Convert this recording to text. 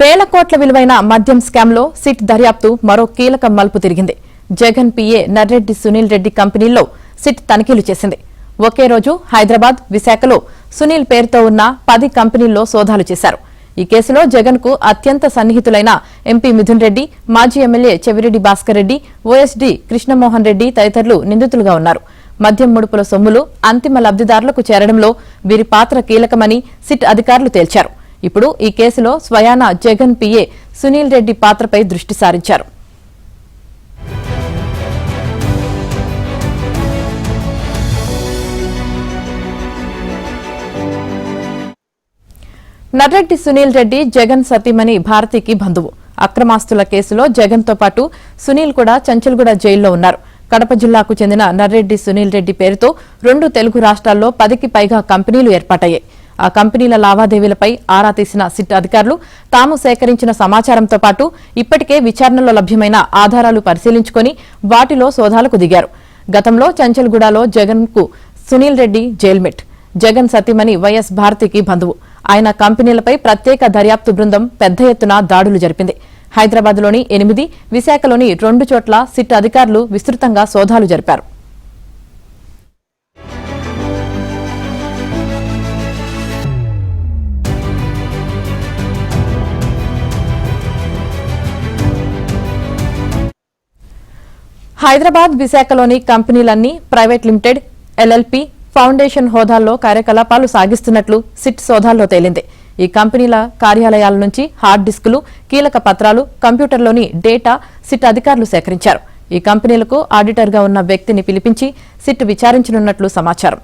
వేల కోట్ల విలువైన మద్యం స్కామ్లో సిట్ దర్యాప్తు మరో కీలక మలుపు తిరిగింది. జగన్ పీఏ నర్రెడ్డి సునీల్ రెడ్డి కంపెనీల్లో సిట్ తనిఖీలు చేసింది. ఒకే రోజు హైదరాబాద్, విశాఖలో సునీల్ పేరుతో ఉన్న 10 కంపెనీల్లో సోదాలు చేశారు. ఈ కేసులో జగన్ కు అత్యంత సన్నిహితులైన ఎంపీ మిథున్ రెడ్డి, మాజీ ఎమ్మెల్యే చెవిరెడ్డి భాస్కర్ రెడ్డి, ఓఎస్డీ కృష్ణమోహన్ రెడ్డి తదితరులు నిందితులుగా ఉన్నారు. మద్యం ముడుపుల సొమ్ములు అంతిమ లబ్దిదారులకు చేరడంలో వీరి పాత్ర కీలకమని సిట్ అధికారులు తేల్చారు. ఇప్పుడు ఈ కేసులో స్వయాన జగన్ పీఏ సునీల్ రెడ్డి పాత్రపై దృష్టి సారించారు. నర్రెడ్డి సునీల్ రెడ్డి జగన్ సతీమణి భారతికి బంధువు. అక్రమాస్తుల కేసులో జగన్ తో పాటు సునీల్ కూడా చంచల్గూడ జైల్లో ఉన్నారు. కడప జిల్లాకు చెందిన నర్రెడ్డి సునీల్ రెడ్డి పేరుతో 2 తెలుగు రాష్ట్రాల్లో 10కి పైగా కంపెనీలు ఏర్పాటయ్యాయి. ఆ కంపెనీల లావాదేవీలపై ఆరా తీసిన సిట్ అధికారులు తాము సేకరించిన సమాచారంతో పాటు ఇప్పటికే విచారణలో లభ్యమైన ఆధారాలు పరిశీలించుకుని వాటిలో సోదాలకు దిగారు. గతంలో చంచల్గూడలో జగన్ కు సునీల్ రెడ్డి జైల్మేట్. జగన్ సతీమణి వైఎస్ భారతికి బంధువు. ఆయన కంపెనీలపై ప్రత్యేక దర్యాప్తు బృందం పెద్ద ఎత్తున దాడులు జరిపింది. హైదరాబాద్లోని 8, విశాఖలోని 2 చోట్ల సిట్ అధికారులు విస్తృతంగా సోదాలు జరిపారు. హైదరాబాద్, విశాఖలోని కంపెనీలన్నీ ప్రైవేట్ లిమిటెడ్, ఎల్ఎల్పీ, ఫౌండేషన్ హోదాల్లో కార్యకలాపాలు సాగిస్తున్నట్లు సిట్ సోదాల్లో తేలింది. ఈ కంపెనీల కార్యాలయాల నుంచి హార్డ్ డిస్కులు, కీలక పత్రాలు, కంప్యూటర్లోని డేటా సిట్ అధికారులు సేకరించారు. ఈ కంపెనీలకు ఆడిటర్గా ఉన్న వ్యక్తిని పిలిపించి సిట్ విచారించనున్నట్లు సమాచారం.